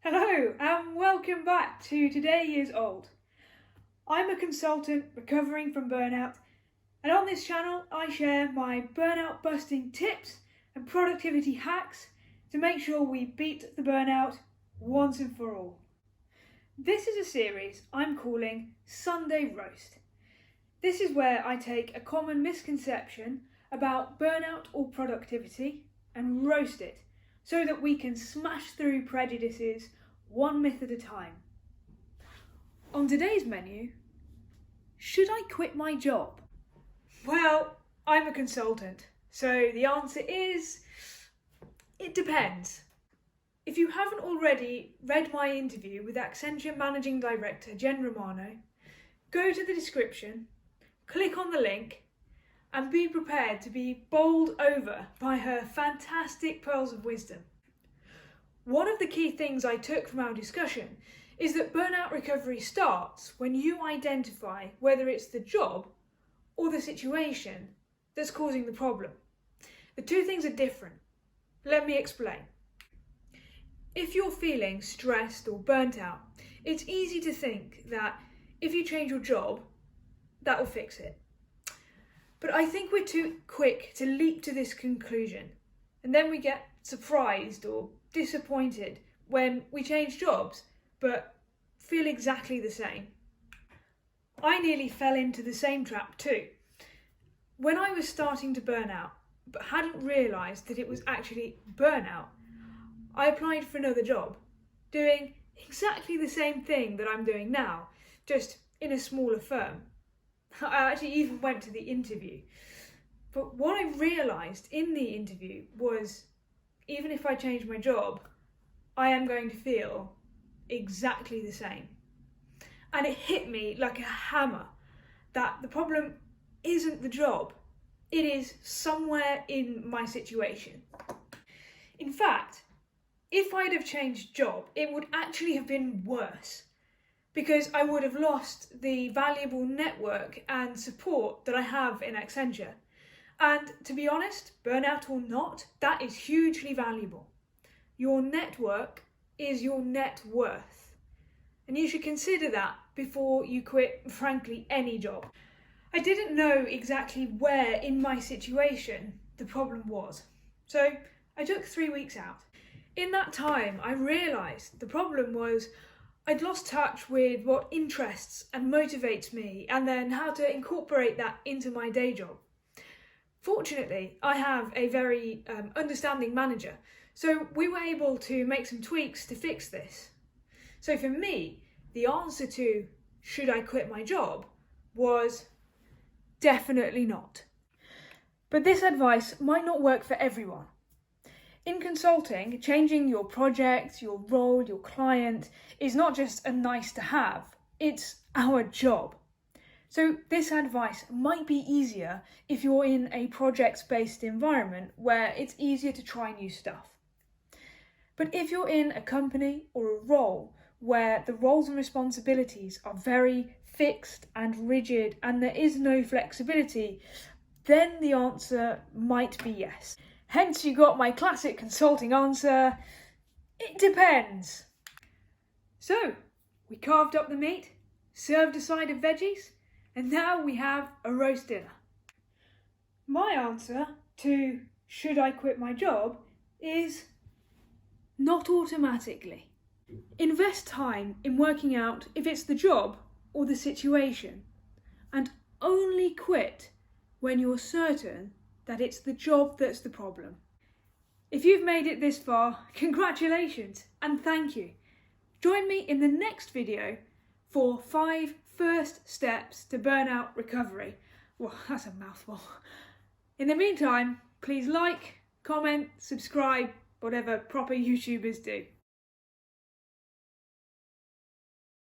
Hello and welcome back to Today is Old. I'm a consultant recovering from burnout, and on this channel I share my burnout busting tips and productivity hacks to make sure we beat the burnout once and for all. This is a series I'm calling Sunday Roast. This is where I take a common misconception about burnout or productivity and roast it so that we can smash through prejudices one myth at a time. On today's menu, should I quit my job? Well, I'm a consultant, so the answer is, it depends. If you haven't already read my interview with Accenture Managing Director Jen Romano, go to the description, click on the link, and be prepared to be bowled over by her fantastic pearls of wisdom. One of the key things I took from our discussion is that burnout recovery starts when you identify whether it's the job or the situation that's causing the problem. The two things are different. Let me explain. If you're feeling stressed or burnt out, it's easy to think that if you change your job, that will fix it. But I think we're too quick to leap to this conclusion, and then we get surprised or disappointed when we change jobs but feel exactly the same. I nearly fell into the same trap too. When I was starting to burn out but hadn't realised that it was actually burnout, I applied for another job, doing exactly the same thing that I'm doing now, just in a smaller firm. I actually even went to the interview. But what I realised in the interview was, even if I change my job, I am going to feel exactly the same. And it hit me like a hammer that the problem isn't the job, it is somewhere in my situation. In fact, if I'd have changed job, it would actually have been worse, because I would have lost the valuable network and support that I have in Accenture. And to be honest, burnout or not, that is hugely valuable. Your network is your net worth. And you should consider that before you quit, frankly, any job. I didn't know exactly where in my situation the problem was. So I took 3 weeks out. In that time, I realised the problem was I'd lost touch with what interests and motivates me, and then how to incorporate that into my day job. Fortunately, I have a very understanding manager, so we were able to make some tweaks to fix this. So for me, the answer to should I quit my job was definitely not. But this advice might not work for everyone. In consulting, changing your project, your role, your client is not just a nice to have, it's our job. So this advice might be easier if you're in a project-based environment where it's easier to try new stuff. But if you're in a company or a role where the roles and responsibilities are very fixed and rigid and there is no flexibility, then the answer might be yes. Hence you got my classic consulting answer, it depends. So, we carved up the meat, served a side of veggies, and now we have a roast dinner. My answer to should I quit my job is not automatically. Invest time in working out if it's the job or the situation, and only quit when you're certain that it's the job that's the problem. If you've made it this far, congratulations and thank you. Join me in the next video for 5 first steps to burnout recovery. Well, that's a mouthful. In the meantime, please like, comment, subscribe, whatever proper YouTubers do.